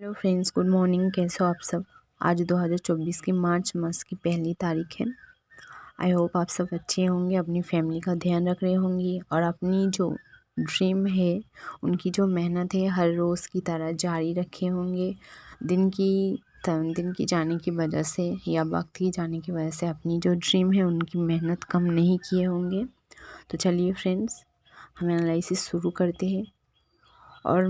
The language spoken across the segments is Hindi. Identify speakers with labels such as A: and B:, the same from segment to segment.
A: Hello friends, good morning. कैसे हो आप सब। आज 2024 की मार्च मास की पहली तारीख है। आई होप आप सब अच्छे होंगे, अपनी फैमिली का ध्यान रख रहे होंगे और अपनी जो ड्रीम है उनकी जो मेहनत है हर रोज़ की तरह जारी रखे होंगे। दिन की जाने की वजह से या वक्त की जाने की वजह से अपनी जो ड्रीम है उनकी मेहनत कम नहीं किए होंगे। तो चलिए फ्रेंड्स, हम एनालिसिस शुरू करते हैं। और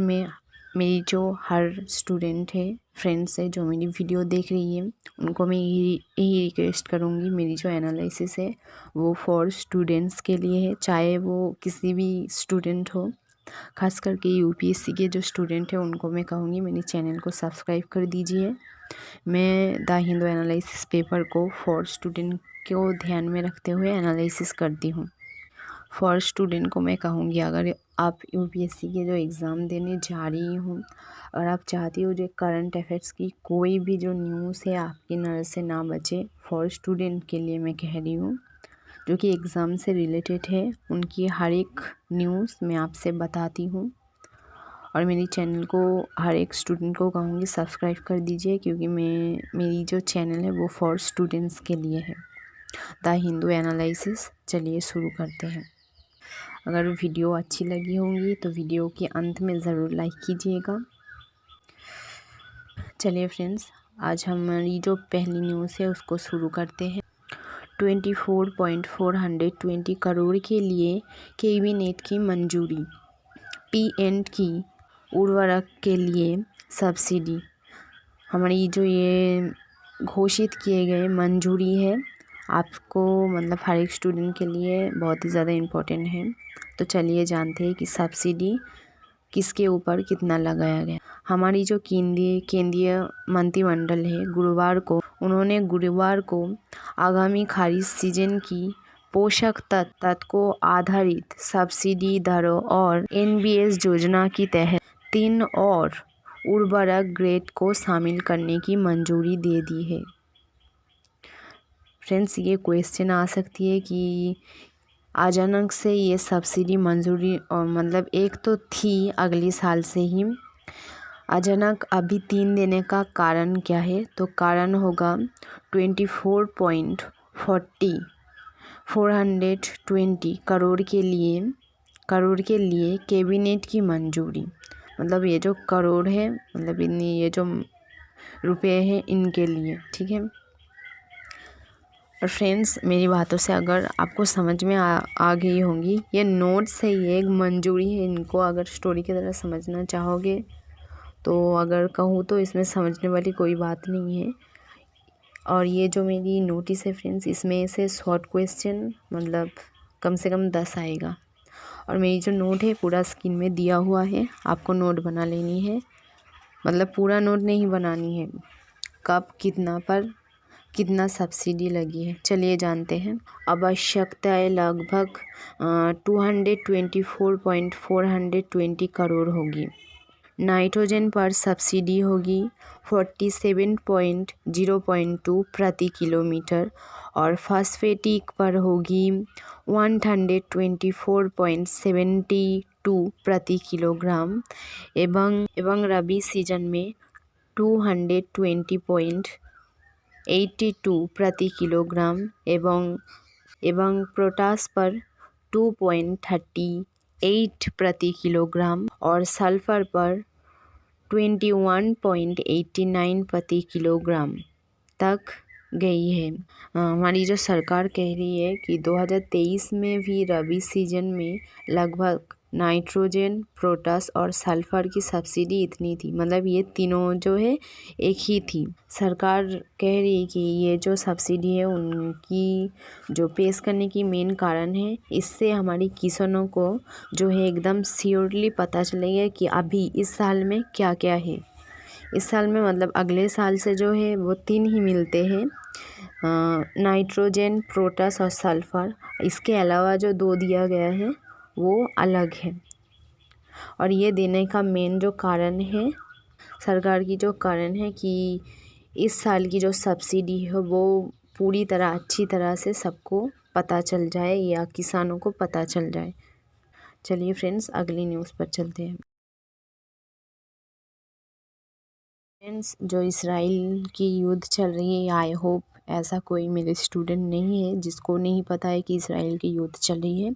A: मेरी जो हर स्टूडेंट है, फ्रेंड्स है जो मेरी वीडियो देख रही है, उनको मैं यही रिक्वेस्ट करूँगी, मेरी जो एनालिसिस है वो फॉर स्टूडेंट्स के लिए है, चाहे वो किसी भी स्टूडेंट हो। खास करके यूपीएससी के जो स्टूडेंट है उनको मैं कहूँगी मेरे चैनल को सब्सक्राइब कर दीजिए। मैं द हिंदू एनालिसिस पेपर को फॉर स्टूडेंट को ध्यान में रखते हुए एनालिसिस करती हूँ। फॉर स्टूडेंट को मैं कहूँगी, अगर आप यूपीएससी के जो एग्ज़ाम देने जा रही हो और आप चाहती हो जो करंट अफेयर्स की कोई भी जो न्यूज़ है आपकी नज़र से ना बचे, फॉर स्टूडेंट के लिए मैं कह रही हूँ जो कि एग्ज़ाम से रिलेटेड है, उनकी हर एक न्यूज़ मैं आपसे बताती हूँ। और मेरी चैनल को हर एक स्टूडेंट को कहूँगी सब्सक्राइब कर दीजिए, क्योंकि मेरी जो चैनल है वो फॉर स्टूडेंट्स के लिए है, द हिंदू एनालिसिस। चलिए शुरू करते हैं। अगर वीडियो अच्छी लगी होंगी तो वीडियो के अंत में ज़रूर लाइक कीजिएगा। चलिए फ्रेंड्स, आज हमारी जो पहली न्यूज़ है उसको शुरू करते हैं। 24.420 करोड़ के लिए कैबिनेट की मंजूरी। पी&T की उर्वरक के लिए सब्सिडी। हमारी जो ये घोषित किए गए मंजूरी है, आपको मतलब हर एक स्टूडेंट के लिए बहुत ही ज़्यादा इम्पोर्टेंट है। तो चलिए जानते हैं कि सब्सिडी किसके ऊपर कितना लगाया गया। हमारी जो केंद्रीय मंत्रिमंडल है, गुरुवार को आगामी खरीफ सीजन की पोषक तत्व को आधारित सब्सिडी दरों और एनबीएस योजना के तहत 3 और उर्वरक ग्रेड को शामिल करने की मंजूरी दे दी है। फ्रेंड्स, ये क्वेश्चन आ सकती है कि अचानक से ये सब्सिडी मंजूरी और मतलब एक तो थी अगले साल से ही, अचानक अभी 3 देने का कारण क्या है? तो कारण होगा 24.420 करोड़ के लिए कैबिनेट की मंजूरी। मतलब ये जो करोड़ है, मतलब ये जो रुपए हैं इनके लिए, ठीक है। और फ्रेंड्स, मेरी बातों से अगर आपको समझ में आ गई होंगी, ये नोट्स है, ये एक मंजूरी है। इनको अगर स्टोरी की तरह समझना चाहोगे तो अगर कहूँ तो इसमें समझने वाली कोई बात नहीं है। और ये जो मेरी नोटिस है फ्रेंड्स, इसमें से शॉर्ट क्वेश्चन मतलब कम से कम 10 आएगा। और मेरी जो नोट है पूरा स्क्रीन में दिया हुआ है, आपको नोट बना लेनी है। मतलब पूरा नोट नहीं बनानी है, कब कितना पर कितना सब्सिडी लगी है। चलिए जानते हैं। आवश्यकताएं लगभग 224.420 करोड़ होगी। नाइट्रोजन पर सब्सिडी होगी 47.0.2 प्रति किलोमीटर और फास्फेटिक पर होगी 124.72 प्रति किलोग्राम एवं रबी सीजन में 220.82 प्रति किलोग्राम एवं पोटास पर 2.38 प्रति किलोग्राम और सल्फर पर 21.89 प्रति किलोग्राम तक गई है। हमारी जो सरकार कह रही है कि 2023 में भी रबी सीजन में लगभग नाइट्रोजन, पोटास और सल्फर की सब्सिडी इतनी थी। मतलब ये तीनों जो है एक ही थी। सरकार कह रही है कि ये जो सब्सिडी है उनकी जो पेश करने की मेन कारण है, इससे हमारी किसानों को जो है एकदम श्योरली पता चलेगा कि अभी इस साल में क्या क्या है। इस साल में मतलब अगले साल से जो है वो 3 ही मिलते हैं, नाइट्रोजन, पोटास और सल्फर। इसके अलावा जो 2 दिया गया है वो अलग है। और ये देने का मेन जो कारण है, सरकार की जो कारण है कि इस साल की जो सब्सिडी है वो पूरी तरह अच्छी तरह से सबको पता चल जाए या किसानों को पता चल जाए। चलिए फ्रेंड्स, अगली न्यूज़ पर चलते हैं। फ्रेंड्स, जो इसराइल की युद्ध चल रही है, आई होप ऐसा कोई मेरे स्टूडेंट नहीं है जिसको नहीं पता है कि इसराइल की युद्ध चल रही है।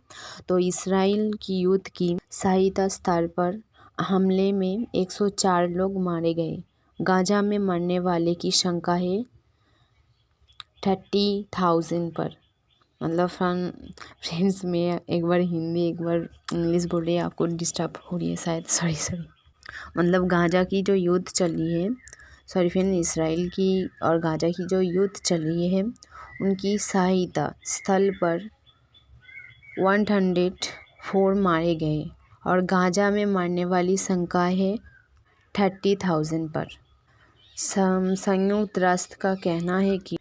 A: तो इसराइल की युद्ध की सहायता स्तर पर हमले में 104 लोग मारे गए। गाजा में मरने वाले की संख्या है 30,000 पर। मतलब फ्रेंड्स, मैं एक बार हिंदी एक बार इंग्लिश बोल रही है, आपको डिस्टर्ब हो रही है शायद, सॉरी। मतलब गाजा की जो युद्ध चल रही है, सॉरी फ्रेंड, इसराइल की और गाजा की जो युद्ध चल रही है, उनकी सहायता स्थल पर 104 मारे गए और गाजा में मरने वाली संख्या है 30,000 पर। संयुक्त राष्ट्र का कहना है कि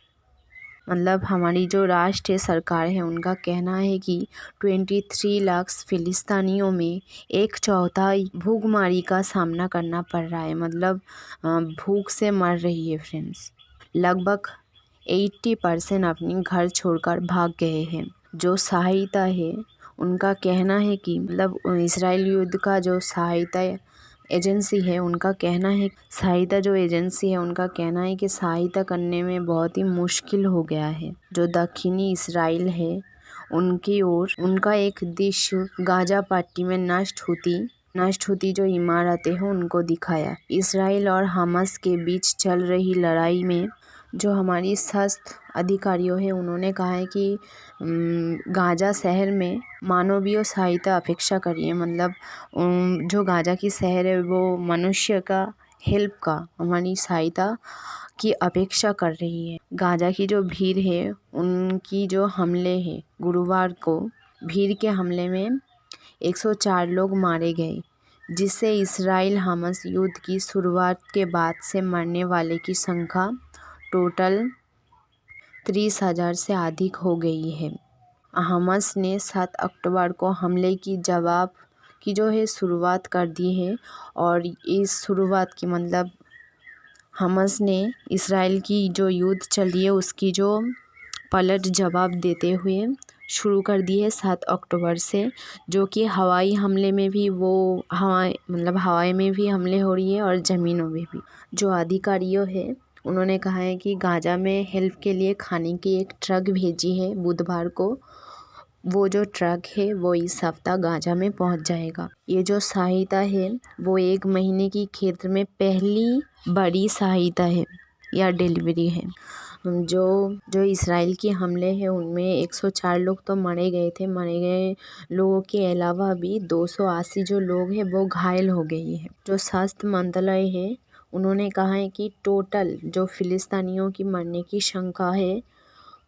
A: मतलब हमारी जो राष्ट्रीय सरकार है, उनका कहना है कि 23 लाख फिलिस्तीनियों में 1/4 भूखमरी का सामना करना पड़ रहा है। मतलब भूख से मर रही है फ्रेंड्स। लगभग 80% अपनी घर छोड़कर भाग गए हैं। जो सहायता है, उनका कहना है कि मतलब इसराइल युद्ध का जो सहायता एजेंसी है, उनका कहना है उनका कहना है कि सहायता करने में बहुत ही मुश्किल हो गया है। जो दक्षिणी इसराइल है, उनकी ओर उनका एक दृश्य गाजा पट्टी में नष्ट होती जो इमारतें हैं, उनको दिखाया। इसराइल और हमास के बीच चल रही लड़ाई में जो हमारी शस्त्र अधिकारियों हैं, उन्होंने कहा है कि गाजा शहर में मानवीय सहायता अपेक्षा करिए। मतलब जो गाजा की शहर है, वो मनुष्य का हेल्प का, हमारी सहायता की अपेक्षा कर रही है। गाजा की जो भीड़ है, उनकी जो हमले हैं, गुरुवार को भीड़ के हमले में 104 लोग मारे गए, जिससे इसराइल हमास युद्ध की शुरुआत के बाद से मरने वाले की संख्या टोटल 30,000 से अधिक हो गई है। हमास ने 7 अक्टूबर को हमले की जवाब की जो है शुरुआत कर दी है और इस शुरुआत की मतलब हमास ने इसराइल की जो युद्ध चल रही है, उसकी जो पलट जवाब देते हुए शुरू कर दी है 7 अक्टूबर से, जो कि हवाई हमले में भी हवाई में भी हमले हो रही है और ज़मीनों में भी। जो अधिकारियों है, उन्होंने कहा है कि गाजा में हेल्प के लिए खाने की एक ट्रक भेजी है बुधवार को। वो जो ट्रक है, वो इस हफ्ता गाजा में पहुंच जाएगा। ये जो सहायता है, वो 1 महीने की क्षेत्र में पहली बड़ी सहायता है या डिलीवरी है। जो इसराइल के हमले हैं, उनमें 104 लोग तो मारे गए लोगों के अलावा भी 280 जो लोग हैं, वो घायल हो गए हैं। जो स्वास्थ्य मंत्रालय है, उन्होंने कहा है कि टोटल जो फिलिस्तीनियों की मरने की संख्या है,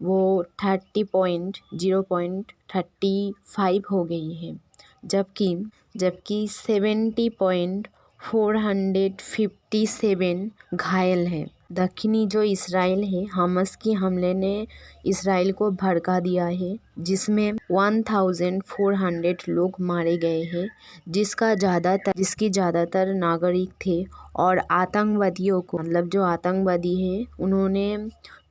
A: वो 0.35 हो गई है, जबकि 70.457 घायल है। दक्षिणी जो इसराइल है, हमास की हमले ने इसराइल को भड़का दिया है, जिसमें 1,400 लोग मारे गए हैं, जिसकी ज़्यादातर नागरिक थे और आतंकवादियों को मतलब जो आतंकवादी है, उन्होंने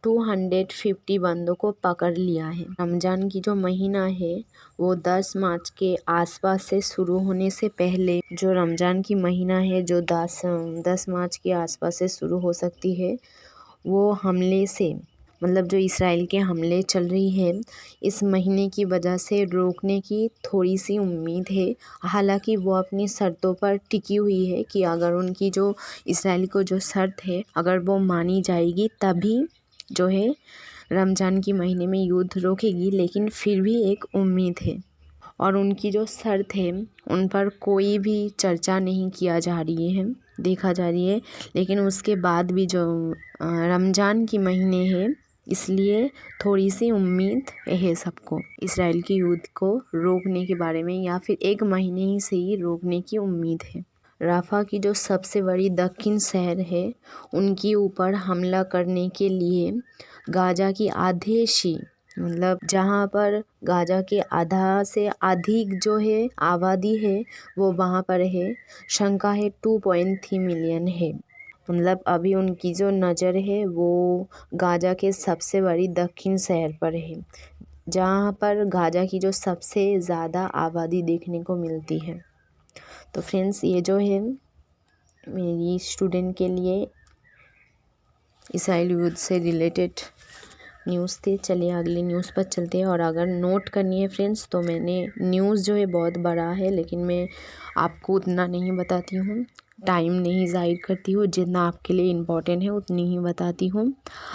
A: 250 बंदों को पकड़ लिया है। रमज़ान की जो महीना है, वो 10 मार्च के आसपास से शुरू होने से पहले, जो रमज़ान की महीना है, जो 10 मार्च के आसपास से शुरू हो सकती है, वो हमले से मतलब जो इसराइल के हमले चल रही है, इस महीने की वजह से रोकने की थोड़ी सी उम्मीद है। हालांकि वो अपनी शर्तों पर टिकी हुई है कि अगर उनकी जो इसराइल को जो शर्त है, अगर वो मानी जाएगी, तभी जो है रमज़ान की महीने में युद्ध रोकेगी। लेकिन फिर भी एक उम्मीद है और उनकी जो शर्त है, उन पर कोई भी चर्चा नहीं देखा जा रही है। लेकिन उसके बाद भी जो रमज़ान की महीने है, इसलिए थोड़ी सी उम्मीद है सबको इसराइल की युद्ध को रोकने के बारे में, या फिर 1 महीने ही से ही रोकने की उम्मीद है। राफा की जो सबसे बड़ी दक्षिण शहर है, उनके ऊपर हमला करने के लिए गाजा की आधेशी मतलब जहाँ पर गाजा के आधा से अधिक जो है आबादी है, वो वहाँ पर है। संख्या है 2.3 मिलियन है। मतलब अभी उनकी जो नज़र है, वो गाजा के सबसे बड़ी दक्षिण शहर पर है, जहाँ पर गाजा की जो सबसे ज़्यादा आबादी देखने को मिलती है। तो फ्रेंड्स, ये जो है मेरी स्टूडेंट के लिए इसराइल युद्ध से रिलेटेड न्यूज़ थे। चलिए अगली न्यूज़ पर चलते हैं। और अगर नोट करनी है फ्रेंड्स तो मैंने न्यूज़ जो है बहुत बड़ा है, लेकिन मैं आपको उतना नहीं बताती हूँ, टाइम नहीं ज़ाहिर करती हूँ, जितना आपके लिए इम्पोर्टेंट है उतनी ही बताती हूँ।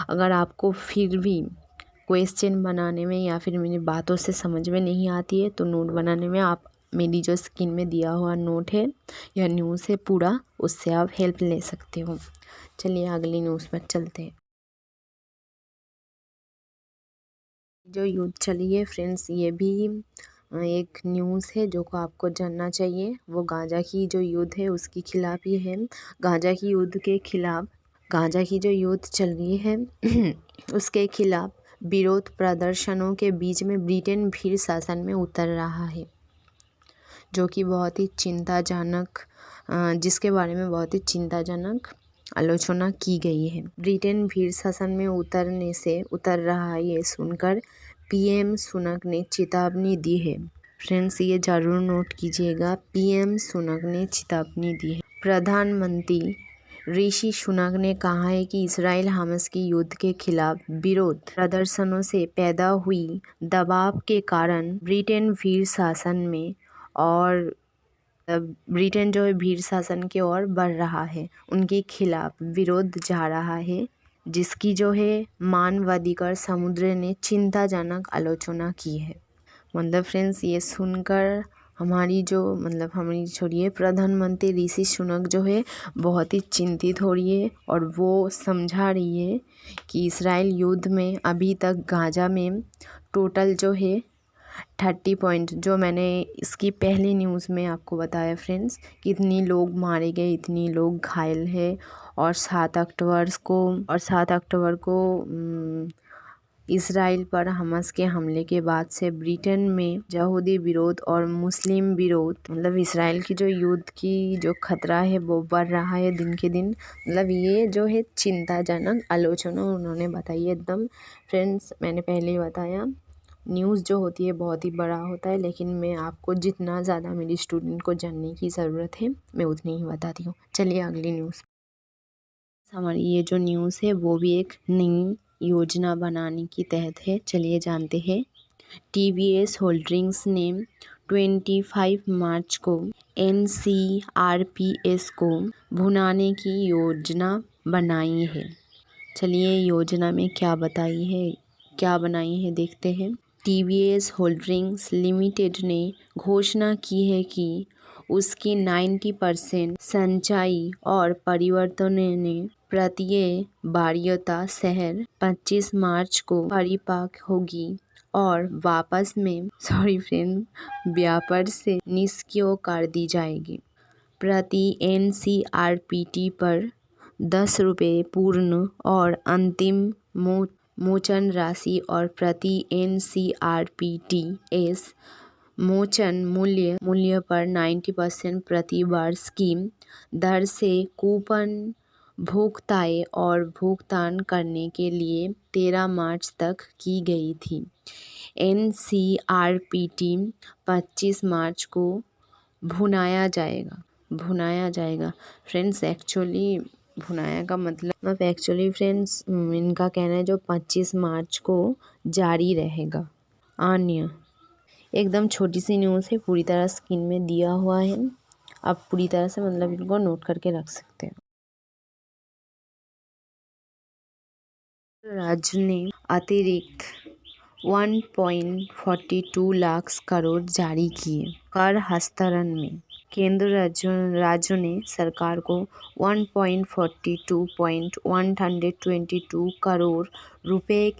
A: अगर आपको फिर भी क्वेश्चन बनाने में या फिर मेरी बातों से समझ में नहीं आती है तो नोट बनाने में आप मेरी जो स्क्रीन में दिया हुआ नोट है या न्यूज़ है पूरा, उससे आप हेल्प ले सकते हो। चलिए अगली न्यूज़ पर चलते हैं। जो युद्ध चली है फ्रेंड्स, ये भी एक न्यूज़ है जो को आपको जानना चाहिए। वो गाजा की जो युद्ध है उसके खिलाफ ही है। गाजा की युद्ध के खिलाफ, गाजा की जो युद्ध चल रही है उसके खिलाफ विरोध प्रदर्शनों के बीच में ब्रिटेन फिर शासन में उतर रहा है, जो कि बहुत ही चिंताजनक, जिसके बारे में बहुत ही चिंताजनक आलोचना की गई है। ब्रिटेन फिर शासन में उतर रहा है, ये सुनकर पीएम सुनक ने चेतावनी दी है। फ्रेंड्स ये ज़रूर नोट कीजिएगा, पीएम सुनक ने चेतावनी दी है। प्रधानमंत्री ऋषि सुनक ने कहा है कि इसराइल हमास की युद्ध के खिलाफ विरोध प्रदर्शनों से पैदा हुई दबाव के कारण ब्रिटेन फिर शासन में और ब्रिटेन जो है भीड़ शासन की ओर बढ़ रहा है, उनके खिलाफ विरोध जा रहा है, जिसकी जो है मानवाधिकार समुद्र ने चिंताजनक आलोचना की है। मतलब फ्रेंड्स ये सुनकर हमारी छोड़िए, प्रधानमंत्री ऋषि सुनक जो है बहुत ही चिंतित हो रही है और वो समझा रही है कि इसराइल युद्ध में अभी तक गाजा में टोटल जो है 30 पॉइंट, जो मैंने इसकी पहली न्यूज़ में आपको बताया फ्रेंड्स, कितनी लोग मारे गए, इतनी लोग घायल है। और 7 अक्टूबर को इसराइल पर हमास के हमले के बाद से ब्रिटेन में यहूदी विरोध और मुस्लिम विरोध, मतलब इसराइल की जो युद्ध की जो खतरा है वो बढ़ रहा है दिन के दिन। मतलब ये जो है चिंताजनक आलोचना उन्होंने बताई है एकदम। फ्रेंड्स मैंने पहले ही बताया, न्यूज़ जो होती है बहुत ही बड़ा होता है, लेकिन मैं आपको जितना ज़्यादा मेरी स्टूडेंट को जानने की ज़रूरत है मैं उतनी ही बताती हूँ। चलिए अगली न्यूज़। हमारी ये जो न्यूज़ है वो भी एक नई योजना बनाने की तहत है। चलिए जानते हैं। टीवीएस होल्डिंग्स ने 25 मार्च को एनसीआरपीएस को भुनाने की योजना बनाई है। चलिए योजना में क्या बनाई है देखते हैं। टीवीएस होल्डिंग्स लिमिटेड ने घोषणा की है कि उसकी 90% संचाई और परिवर्तनों ने प्रत्यय वार्यता शहर 25 मार्च को परिपक्व होगी और वापस में व्यापार से निष्क्रिय कर दी जाएगी। प्रति एनसीआरपीटी पर 10 रुपये पूर्ण और अंतिम मोचन राशि और प्रति एनसीआरपीटीएस मोचन मूल्य पर 90% प्रति वर्ष की दर से कूपन भुगतान और भुगतान करने के लिए 13 मार्च तक की गई थी। एनसीआरपीटी 25 मार्च को भुनाया जाएगा। फ्रेंड्स एक्चुअली भुनाया का मतलब एक्चुअली फ्रेंड्स इनका कहना है जो 25 मार्च को जारी रहेगा। अन्य एकदम छोटी सी न्यूज़ है, पूरी तरह स्क्रीन में दिया हुआ है, आप पूरी तरह से इनको नोट करके रख सकते हैं। राज्य ने अतिरिक्त 1.42 लाख करोड़ जारी किए। कर हस्तांतरण में केंद्र राज्यों ने सरकार को 1.42 करोड़ रुपए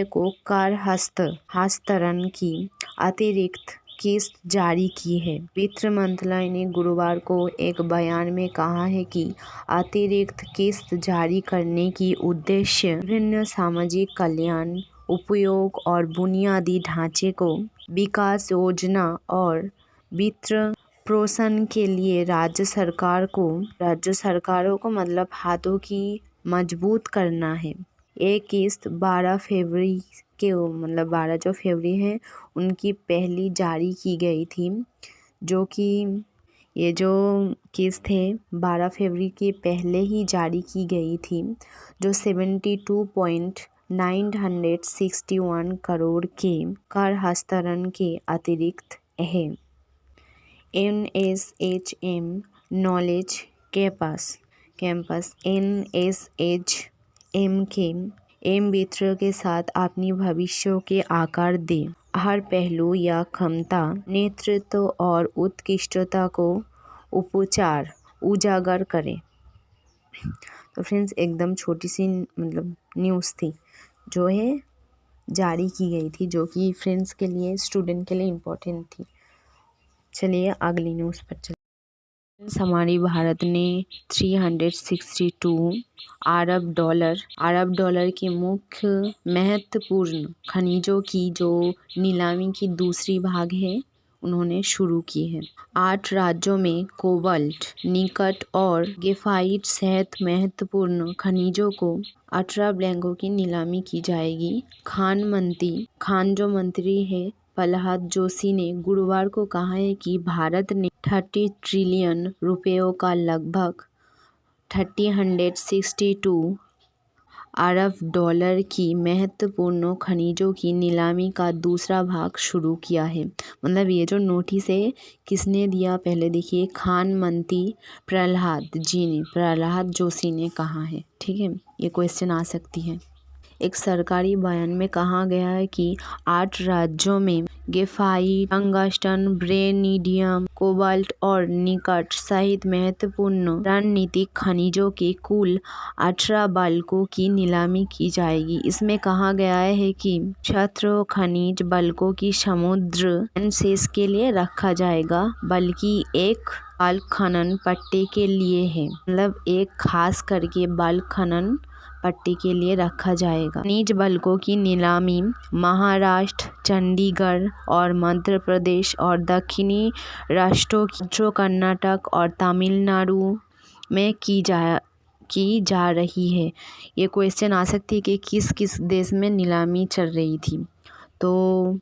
A: को कर हस्तांतरण की अतिरिक्त किस्त जारी की है। वित्त मंत्रालय ने गुरुवार को एक बयान में कहा है कि अतिरिक्त किस्त जारी करने की उद्देश्य विभिन्न सामाजिक कल्याण उपयोग और बुनियादी ढांचे को विकास योजना और वित्त प्रोत्साहन के लिए राज्य सरकारों को मतलब हाथों की मजबूत करना है। एक किस्त 12 फरवरी के 12 फरवरी है उनकी पहली जारी की गई थी, जो कि ये जो केस थे 12 फरवरी के पहले ही जारी की गई थी, जो 72.961 करोड़ के कर हस्तांतरण के अतिरिक्त है। NSHM नॉलेज कैंपस NSHM के एम वित्र के साथ अपनी भविष्य के आकार दे, हर पहलू या क्षमता, नेतृत्व और उत्कृष्टता को उजागर करें। तो फ्रेंड्स, एकदम छोटी सी न्यूज़ थी जो है जारी की गई थी, जो कि फ्रेंड्स के लिए, स्टूडेंट के लिए इम्पोर्टेंट थी। चलिए अगली न्यूज़ पर चलिए। हमारी भारत ने 362 अरब डॉलर के मुख्य महत्वपूर्ण खनिजों की जो नीलामी की दूसरी भाग है उन्होंने शुरू की है। 8 राज्यों में कोबाल्ट, निकट और ग्रेफाइट सहित महत्वपूर्ण खनिजों को 18 बैंकों की नीलामी की जाएगी। खान जो मंत्री है प्रहलाद जोशी ने गुरुवार को कहा है कि भारत ने 30 ट्रिलियन रुपयों का लगभग 362 अरब डॉलर की महत्वपूर्ण खनिजों की नीलामी का दूसरा भाग शुरू किया है। मतलब ये जो नोटिस है किसने दिया, पहले देखिए, खान मंत्री प्रहलाद जोशी ने कहा है। ठीक है, ये क्वेश्चन आ सकती है। एक सरकारी बयान में कहा गया है कि 8 राज्यों में ग्रेफाइट, टंगस्टन, वेनेडियम, कोबाल्ट और निकट सहित महत्वपूर्ण रणनीतिक खनिजों के कुल 18 बल्कों की नीलामी की जाएगी। इसमें कहा गया है कि छात्र खनिज बल्कों की समुद्र शेष के लिए रखा जाएगा, बल्कि एक बल्क खनन पट्टे के लिए है। मतलब एक खास करके बल्क खनन पट्टी के लिए रखा जाएगा। खनिज बल्कों की नीलामी महाराष्ट्र, चंडीगढ़ और मध्य प्रदेश और दक्षिणी राष्ट्रों कर्नाटक और तमिलनाडु में की जा रही है। ये क्वेश्चन आ सकती है कि किस किस देश में नीलामी चल रही थी। तो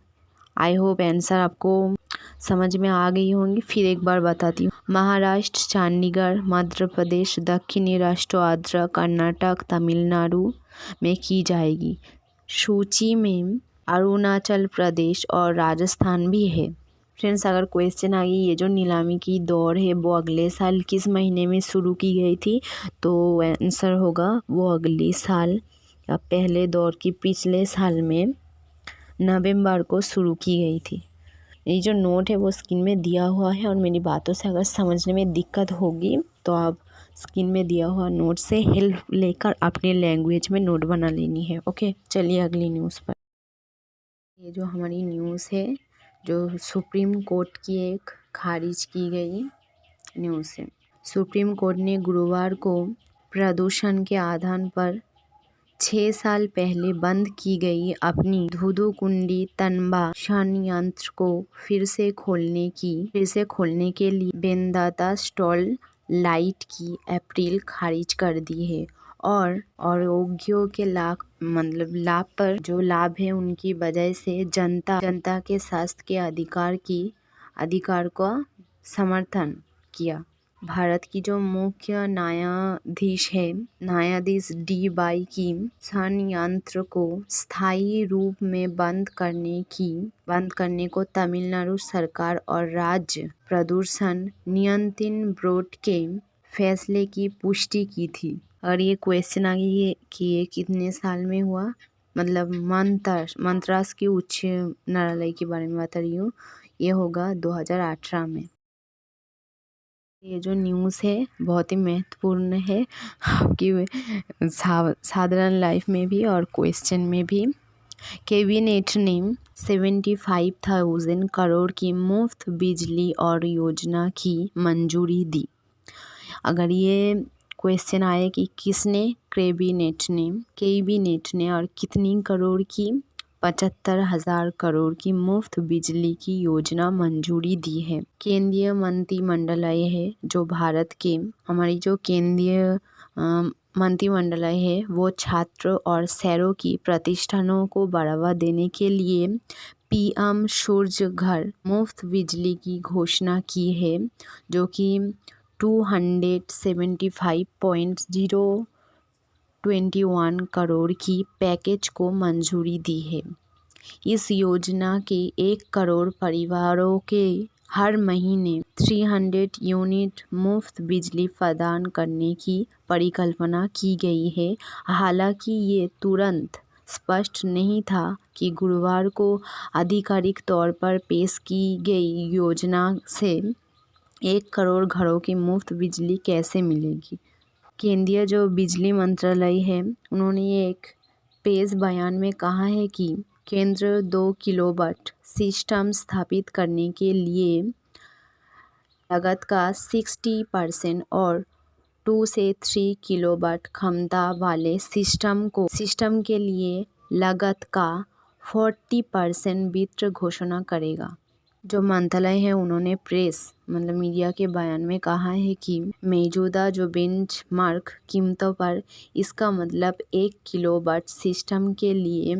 A: आई होप आंसर आपको समझ में आ गई होंगी। फिर एक बार बताती हूँ। महाराष्ट्र, चंडीगढ़, मध्य प्रदेश, दक्षिणी राष्ट्र, आंध्र, कर्नाटक, तमिलनाडु में की जाएगी। सूची में अरुणाचल प्रदेश और राजस्थान भी है। फ्रेंड्स, अगर क्वेश्चन आ गई ये जो नीलामी की दौड़ है वो अगले साल किस महीने में शुरू की गई थी, तो आंसर होगा वो अगले साल या पहले दौर की पिछले साल में नवंबर को शुरू की गई थी। ये जो नोट है वो स्क्रीन में दिया हुआ है और मेरी बातों से अगर समझने में दिक्कत होगी तो आप स्क्रीन में दिया हुआ नोट से हेल्प लेकर अपने लैंग्वेज में नोट बना लेनी है। ओके, चलिए अगली न्यूज़ पर। ये जो हमारी न्यूज़ है जो सुप्रीम कोर्ट की एक खारिज की गई न्यूज़ है। सुप्रीम कोर्ट ने गुरुवार को प्रदूषण के आधार पर 6 साल पहले बंद की गई अपनी धुधुकुंडी तंबा संयंत्र को फिर से खोलने के लिए वेदांता स्टॉल लाइट की अपील खारिज कर दी है और औद्योगिकों के लाभ पर जो लाभ है उनकी वजह से जनता के स्वास्थ्य के अधिकार का समर्थन किया। भारत की जो मुख्य न्यायाधीश है, न्यायाधीश DY की संयंत्र को स्थायी रूप में बंद करने को तमिलनाडु सरकार और राज्य प्रदूषण नियंत्रण बोर्ड के फैसले की पुष्टि की थी। और ये क्वेश्चन आ गई है कि ये कितने साल में हुआ, मतलब मद्रास की उच्च न्यायालय के बारे में बता रही हूँ। ये होगा 2018 में। ये जो न्यूज़ है बहुत ही महत्वपूर्ण है आपकी साधारण लाइफ में भी और क्वेश्चन में भी। कैबिनेट ने 75,000 करोड़ की मुफ्त बिजली और योजना की मंजूरी दी। अगर ये क्वेश्चन आए कि किसने, कैबिनेट ने और कितनी करोड़ की, 75,000 करोड़ की मुफ्त बिजली की योजना मंजूरी दी है। केंद्रीय मंत्रिमंडलय है जो भारत के हमारी जो केंद्रीय मंत्रिमंडलय है वो छात्र और शहरों की प्रतिष्ठानों को बढ़ावा देने के लिए पीएम सूर्य घर मुफ्त बिजली की घोषणा की है, जो कि 275.021 करोड़ की पैकेज को मंजूरी दी है। इस योजना के 1 करोड़ परिवारों के हर महीने 300 यूनिट मुफ्त बिजली प्रदान करने की परिकल्पना की गई है। हालांकि ये तुरंत स्पष्ट नहीं था कि गुरुवार को आधिकारिक तौर पर पेश की गई योजना से 1 करोड़ घरों की मुफ्त बिजली कैसे मिलेगी। केंद्रीय जो बिजली मंत्रालय है, उन्होंने एक पेश बयान में कहा है कि केंद्र 2 किलोवाट सिस्टम स्थापित करने के लिए लागत का 60% और 2 से 3 किलोवाट क्षमता वाले सिस्टम के लिए लागत का 40% वित्त घोषणा करेगा। जो मंत्रालय है, उन्होंने मीडिया के बयान में कहा है कि मौजूदा जो बेंचमार्क कीमतों पर इसका मतलब 1 किलोवाट सिस्टम के लिए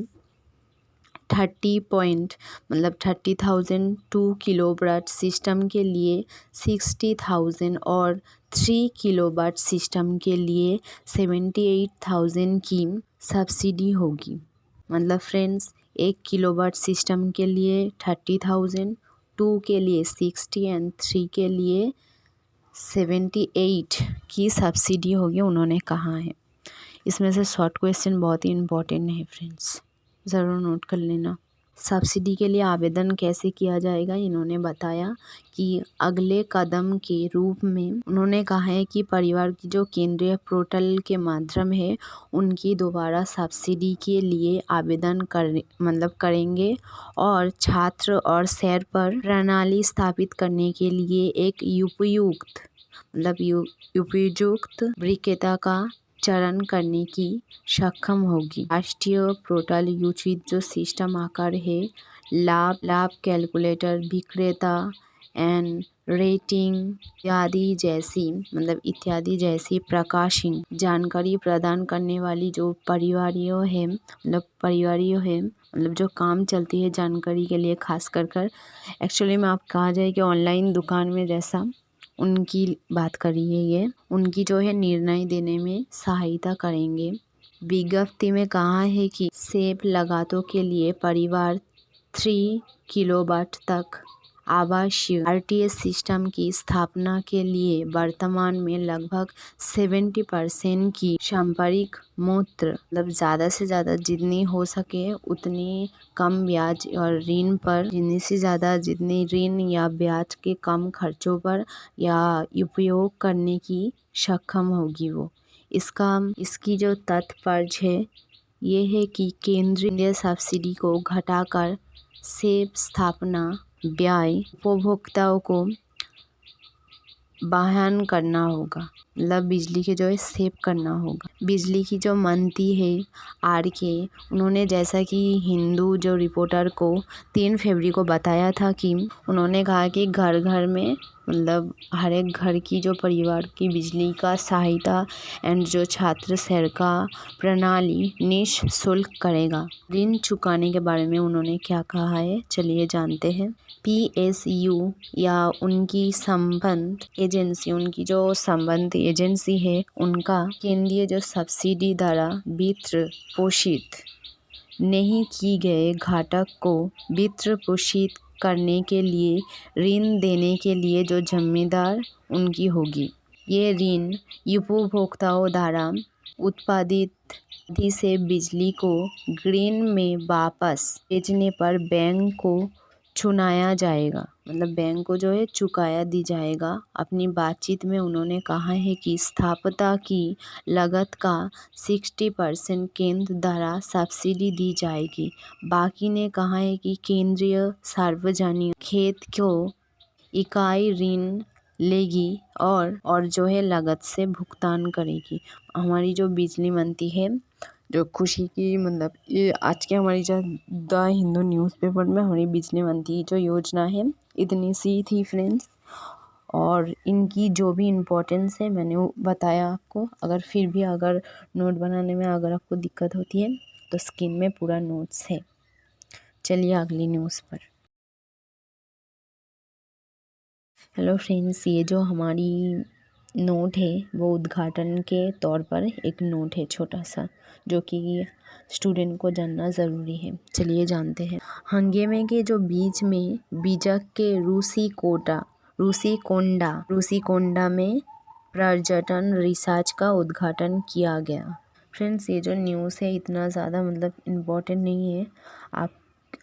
A: 30,000, 2 किलोवाट सिस्टम के लिए 60,000 और 3 किलोवाट सिस्टम के लिए 78,000 की सब्सिडी होगी। मतलब फ्रेंड्स, 1 किलोवाट सिस्टम के लिए 30,000, 2 के लिए 60 एंड 3 के लिए 78 की सब्सिडी होगी, उन्होंने कहा है। इसमें से शॉर्ट क्वेश्चन बहुत ही इम्पोर्टेंट है फ्रेंड्स, ज़रूर नोट कर लेना। सब्सिडी के लिए आवेदन कैसे किया जाएगा, इन्होंने बताया कि अगले कदम के रूप में उन्होंने कहा है कि परिवार की जो केंद्रीय पोर्टल के माध्यम है, उनकी दोबारा सब्सिडी के लिए आवेदन करेंगे और छात्र और शहर पर प्रणाली स्थापित करने के लिए एक उपयुक्त विक्रेता का चयन करने की सक्षम होगी। राष्ट्रीय पोर्टल उचित जो सिस्टम आकार है, लाभ कैलकुलेटर, विक्रेता एंड रेटिंग इत्यादि जैसी प्रकाशित जानकारी प्रदान करने वाली जो परिवारियों है, जो काम चलती है जानकारी के लिए, खास कर एक्चुअली में आप कहा जाए कि ऑनलाइन दुकान में जैसा उनकी बात करिए, ये उनकी जो है निर्णय देने में सहायता करेंगे। विज्ञप्ति में कहा है कि सेब लागतों के लिए परिवार 3 किलोवाट तक आवासीय RTS सिस्टम की स्थापना के लिए वर्तमान में लगभग 70% की संपर्क मूत्र ज़्यादा से ज़्यादा जितनी हो सके उतनी कम ब्याज और ऋण पर जितनी ऋण या ब्याज के कम खर्चों पर या उपयोग करने की सक्षम होगी वो। इसकी जो तात्पर्य है ये है कि केंद्रीय सब्सिडी को घटाकर सेब स्थापना व्यय उपभोक्ताओं को बहन करना होगा, बिजली के जो है सेव करना होगा। बिजली की जो मंत्री है RK, उन्होंने जैसा कि हिंदू जो रिपोर्टर को 3 फरवरी को बताया था कि उन्होंने कहा कि घर घर में हर एक घर की जो परिवार की बिजली का सहायता एंड जो छात्र शहर का प्रणाली निःशुल्क करेगा। ऋण चुकाने के बारे में उन्होंने क्या कहा है, चलिए जानते हैं। PSU या उनकी संबंध एजेंसी है, उनका केंद्रीय जो सब्सिडी द्वारा वित्त पोषित नहीं की गए घटक को वित्त पोषित करने के लिए ऋण देने के लिए जो जिम्मेदार उनकी होगी। ये ऋण उपभोक्ताओं द्वारा उत्पादित अवधि से बिजली को ग्रिड में वापस भेजने पर बैंक को चुनाया जाएगा, बैंक को जो है चुकाया दी जाएगा। अपनी बातचीत में उन्होंने कहा है कि स्थापना की लागत का 60% केंद्र द्वारा सब्सिडी दी जाएगी। बाकी ने कहा है कि केंद्रीय सार्वजनिक क्षेत्र को इकाई ऋण लेगी और जो है लागत से भुगतान करेगी। हमारी जो बिजली मंत्री है, जो खुशी की ये आज के हमारी जो द हिंदू न्यूज़पेपर में हमारी बिजली मंत्री जो योजना है इतनी सी थी फ्रेंड्स, और इनकी जो भी इम्पोर्टेंस है मैंने वो बताया आपको। अगर नोट बनाने में अगर आपको दिक्कत होती है तो स्क्रीन में पूरा नोट्स है। चलिए अगली न्यूज़ पर। हेलो फ्रेंड्स, ये जो हमारी नोट है वो उद्घाटन के तौर पर एक नोट है छोटा सा, जो कि स्टूडेंट को जानना ज़रूरी है। चलिए जानते हैं। हंगेमे के जो बीच में बीजक के रूसीकोंडा में पर्यटन रिसर्च का उद्घाटन किया गया। फ्रेंड्स, ये जो न्यूज़ है इतना ज़्यादा मतलब इम्पोर्टेंट नहीं है। आप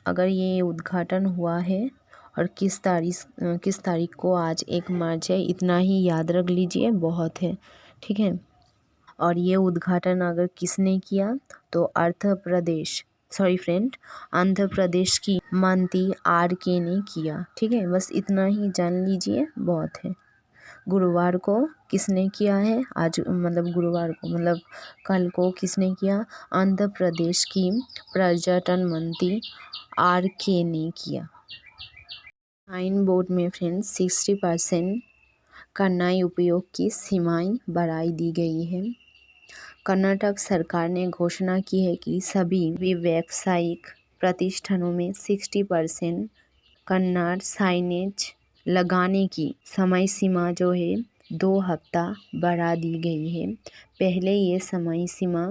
A: अगर ये उद्घाटन हुआ है और किस तारीख को, आज 1 मार्च है, इतना ही याद रख लीजिए, बहुत है, ठीक है। और ये उद्घाटन अगर किसने किया तो आंध्र प्रदेश की मंत्री RK ने किया, ठीक है। बस इतना ही जान लीजिए, बहुत है। गुरुवार को किसने किया है? आज मतलब गुरुवार को मतलब कल को किसने किया? आंध्र प्रदेश की पर्यटन मंत्री RK ने किया। साइन बोर्ड में फ्रेंड्स 60% कन्नड़ उपयोग की सीमाएं बढ़ाई दी गई है। कर्नाटक सरकार ने घोषणा की है कि सभी व्यावसायिक प्रतिष्ठानों में 60% कन्नड़ साइनेज लगाने की समय सीमा जो है 2 हफ्ता बढ़ा दी गई है। पहले ये समय सीमा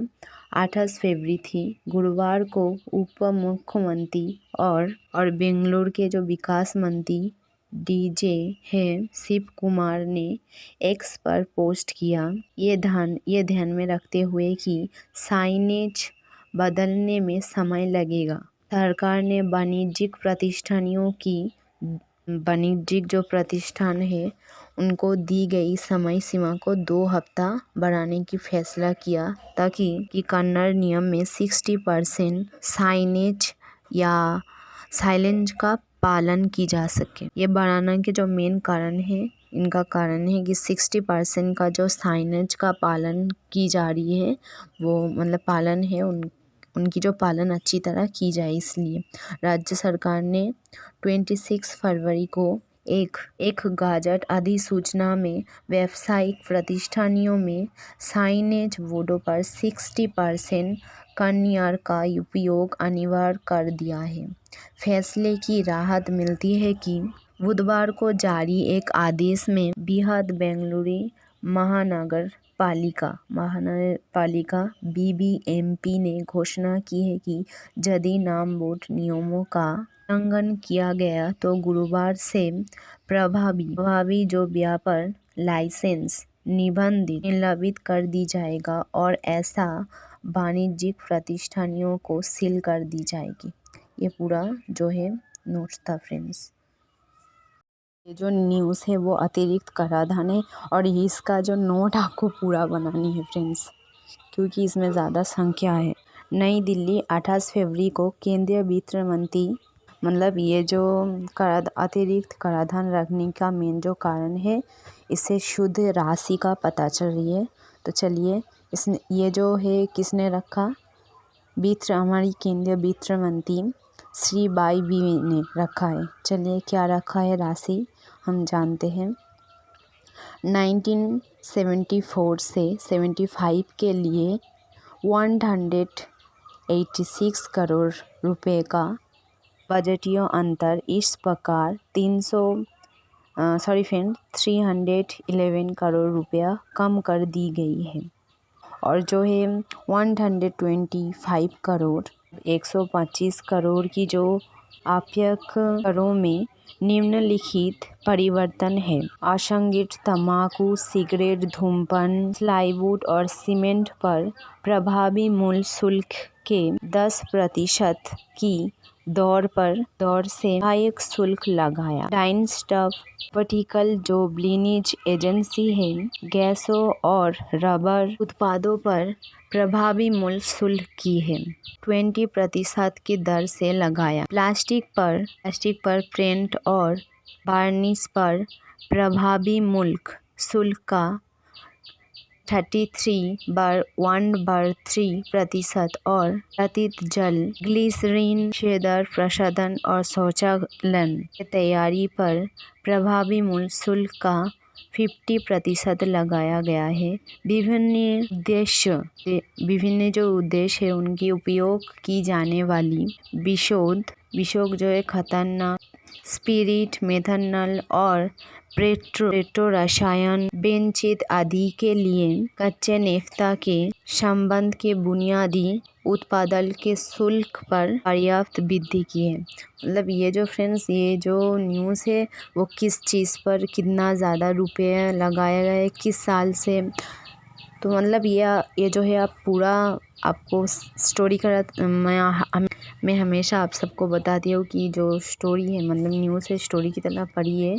A: 28 फरवरी थी। गुरुवार को उप मुख्यमंत्री और बेंगलुरु के जो विकास मंत्री DJ है शिव कुमार ने एक्स पर पोस्ट किया। ये ध्यान में रखते हुए कि साइनेज बदलने में समय लगेगा, सरकार ने वाणिज्यिक जो प्रतिष्ठान है उनको दी गई समय सीमा को 2 हफ्ता बढ़ाने की फैसला किया, ताकि कन्नड़ नियम में 60% साइलेंज का पालन की जा सके। ये बढ़ाने के जो मेन कारण है कि 60% का जो साइनेज का पालन की जा रही है, वो मतलब पालन है उनकी जो पालन अच्छी तरह की जाए, इसलिए राज्य सरकार ने 26 फरवरी को एक गजट अधिसूचना में व्यावसायिक प्रतिष्ठानों में साइनेज बोर्डों पर 60% कन्नड़ का उपयोग अनिवार्य कर दिया है। फैसले की राहत मिलती है कि बुधवार को जारी एक आदेश में बृहद बेंगलुरु महानगर पालिका BBMP ने घोषणा की है कि यदि नाम बोर्ड नियमों का उल्लंघन किया गया तो गुरुवार से प्रभावी जो व्यापार लाइसेंस निलंबित कर दी जाएगा और ऐसा वाणिज्यिक प्रतिष्ठानों को सील कर दी जाएगी। ये पूरा जो है नोट्स था फ्रेंड्स। ये जो न्यूज़ है वो अतिरिक्त कराधान है और इसका जो नोट आपको पूरा बनानी है फ्रेंड्स, क्योंकि इसमें ज़्यादा संख्या है। नई दिल्ली 28 फरवरी को केंद्रीय वित्त मंत्री, मतलब ये जो अतिरिक्त कराधान रखने का मेन जो कारण है, इससे शुद्ध राशि का पता चल रही है। तो चलिए ये जो है किसने रखा? हमारी केंद्रीय वित्त मंत्री श्री वाई ने रखा है। चलिए क्या रखा है राशि हम जानते हैं। 1974 से 75 के लिए 186 करोड़ रुपए का बजटीय अंतर इस प्रकार 311 करोड़ रुपया कम कर दी गई है। और जो है 125 करोड़ 125 करोड़ की जो आप्यक करों में निम्नलिखित परिवर्तन है। असंगठित तंबाकू, सिगरेट, धूम्रपान, प्लाईवुड और सीमेंट पर प्रभावी मूल्य शुल्क के 10% की दर से सहायक शुल्क लगाया। डाइन स्टफ पार्टिकल जो ब्लिनीज एजेंसी है, गैसों और रबर उत्पादों पर प्रभावी मूल्य शुल्क की है 20% की दर से लगाया। प्लास्टिक पर पेंट और वार्निश पर प्रभावी मूल्य शुल्क का 1/3% और प्रतित जल, ग्लिसरीन, शेदर प्रसाधन और शौचालय की तैयारी पर प्रभावी मूल्य शुल्क का 50% लगाया गया है। विभिन्न जो उद्देश्य है उनकी उपयोग की जाने वाली विशुद्ध विषोक जो है खतरनाक स्पिरिट, मेथनॉल और पेट्रो रसायन, बेंजीन आदि के लिए कच्चे नेफ्ता के संबंध के बुनियादी उत्पादन के शुल्क पर पर्याप्त वृद्धि की है। मतलब ये जो फ्रेंड्स, ये जो न्यूज़ है वो किस चीज़ पर कितना ज़्यादा रुपये लगाया गया है, किस साल से, तो मतलब ये जो है आप पूरा आपको स्टोरी का मैं हमेशा आप सबको बताती हूँ कि जो स्टोरी है मतलब न्यूज़ है स्टोरी की तरह पढ़िए,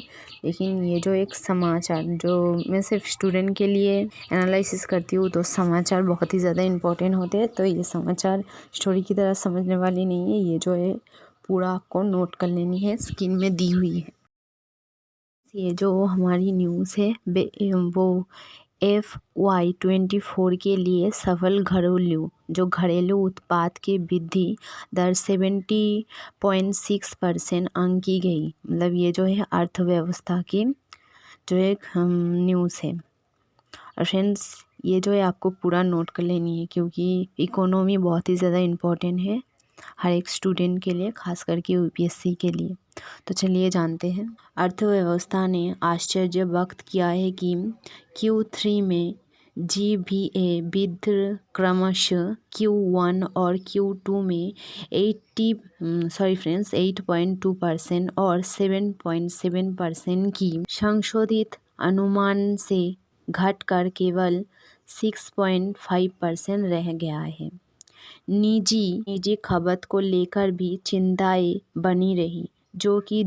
A: लेकिन ये जो एक समाचार जो मैं सिर्फ स्टूडेंट के लिए एनालिसिस करती हूँ, तो समाचार बहुत ही ज़्यादा इम्पोर्टेंट होते हैं। तो ये समाचार स्टोरी की तरह समझने वाली नहीं है, ये जो है पूरा आपको नोट कर लेनी है, स्क्रीन में दी हुई है। ये जो हमारी न्यूज़ है वो FY24 के लिए सफल घरेलू उत्पाद की वृद्धि दर 70.6% अंकी गई। मतलब ये जो है अर्थव्यवस्था की जो एक न्यूज़ है। और फ्रेंड्स ये जो है आपको पूरा नोट कर लेनी है, क्योंकि इकोनॉमी बहुत ही ज़्यादा इम्पोर्टेंट है हर एक स्टूडेंट के लिए, खास करके UPSC के लिए। तो चलिए जानते हैं। अर्थव्यवस्था ने आश्चर्य व्यक्त किया है कि Q3 में GVA वृद्धि क्रमशः Q1 और Q2 में 8.2% और 7.7% की संशोधित अनुमान से घटकर केवल 6.5% रह गया है। निजी खपत को लेकर भी चिंताएं बनी रही, जो कि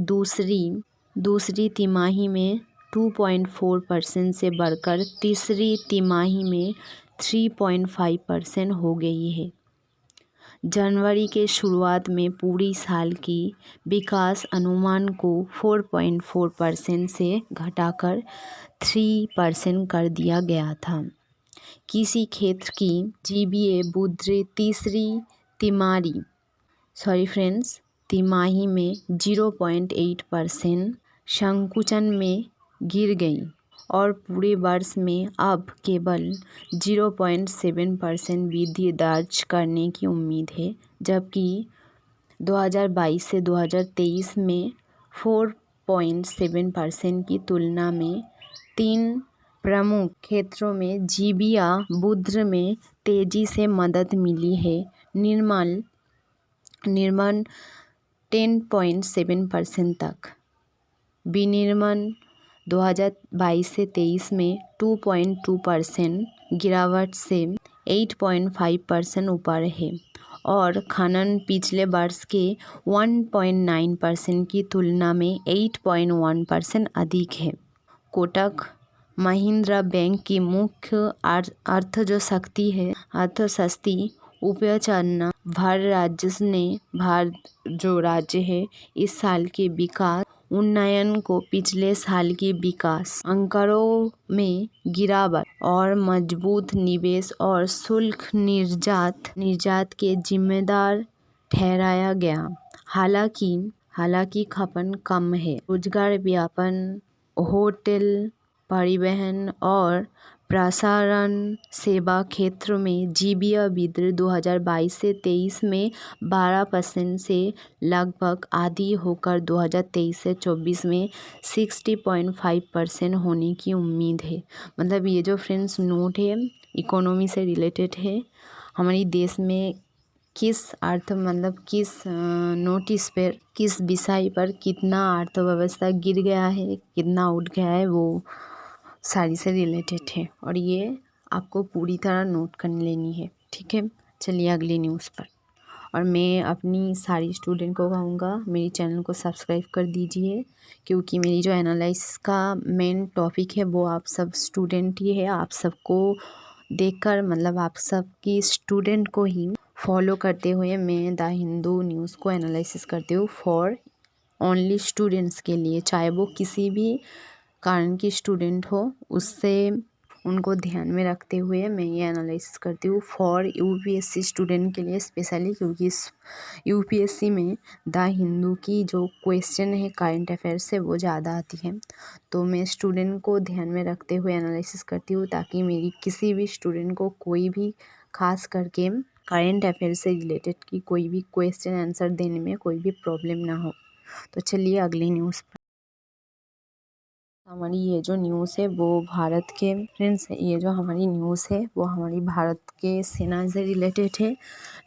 A: दूसरी तिमाही में 2.4% से बढ़कर तीसरी तिमाही में 3.5% हो गई है। जनवरी के शुरुआत में पूरी साल की विकास अनुमान को 4.4% से घटाकर 3% कर दिया गया था। किसी क्षेत्र की GVA वृद्धि तीसरी तिमाही में 0.8% संकुचन में गिर गई और पूरे वर्ष में अब केवल 0.7% वृद्धि दर्ज करने की उम्मीद है, जबकि 2022 से 2023 में 4.7% की तुलना में 3 प्रमुख क्षेत्रों में GVA वृद्धि में तेजी से मदद मिली है। निर्माण 10.7% तक, विनिर्माण 2022 से 23 में 2.2% गिरावट से 8.5% ऊपर है और खनन पिछले वर्ष के 1.9% की तुलना में 8.1% अधिक है। कोटक महिंद्रा बैंक की मुख्य अर्थशक्ति उपचारना भारत जो राज्य है इस साल के विकास उन्नयन को पिछले साल की विकास आंकड़ों में गिरावट और मजबूत निवेश और शुल्क निर्यात के जिम्मेदार ठहराया गया। हालांकि खपत कम है। रोजगार व्यापन, होटल, परिवहन और प्रसारण सेवा क्षेत्र में GVA वृद्धि 2022 से 23 में 12% से लगभग आधी होकर 2023 से 24 में 60.5% होने की उम्मीद है। मतलब ये जो फ्रेंड्स नोट है इकोनॉमी से रिलेटेड है, हमारी देश में किस नोटिस पर किस विषय पर कितना अर्थव्यवस्था गिर गया है, कितना उठ गया है, वो सारी से रिलेटेड है और ये आपको पूरी तरह नोट कर लेनी है। ठीक है, चलिए अगली न्यूज़ पर। और मैं अपनी सारी स्टूडेंट को कहूँगा मेरी चैनल को सब्सक्राइब कर दीजिए, क्योंकि मेरी जो एनालिसिस का मेन टॉपिक है वो आप सब स्टूडेंट ही है। आप सबको देखकर मतलब आप सब की स्टूडेंट को ही फॉलो करते हुए मैं द हिंदू न्यूज़ को एनालिसिस करती हूँ फॉर ओनली स्टूडेंट्स के लिए, चाहे वो किसी भी कारण की स्टूडेंट हो, उससे उनको ध्यान में रखते हुए मैं ये एनालिसिस करती हूँ फॉर UPSC स्टूडेंट के लिए स्पेशली, क्योंकि इस UPSC में द हिंदू की जो क्वेश्चन है करंट अफेयर से वो ज़्यादा आती है। तो मैं स्टूडेंट को ध्यान में रखते हुए एनालिसिस करती हूँ ताकि मेरी किसी भी स्टूडेंट को कोई भी खास करके करेंट अफेयर से रिलेटेड की कोई भी क्वेश्चन आंसर देने में कोई भी प्रॉब्लम ना हो। तो चलिए अगली न्यूज़ पर। हमारी ये जो न्यूज़ है वो भारत के फ्रेंड्स, ये जो हमारी न्यूज़ है वो हमारी भारत के सेना से रिलेटेड है,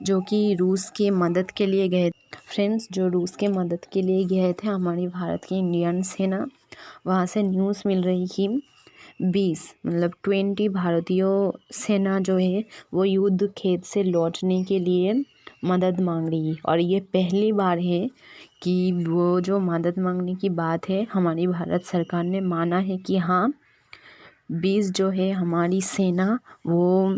A: जो कि रूस के मदद के लिए गए फ्रेंड्स, जो रूस के मदद के लिए गए थे हमारी भारत की इंडियन सेना। वहाँ से न्यूज़ मिल रही कि 20 भारतीय सेना जो है वो युद्ध खेत से लौटने के लिए मदद मांग रही है। और ये पहली बार है कि वो जो मदद मांगने की बात है हमारी भारत सरकार ने माना है कि हाँ 20 जो है हमारी सेना वो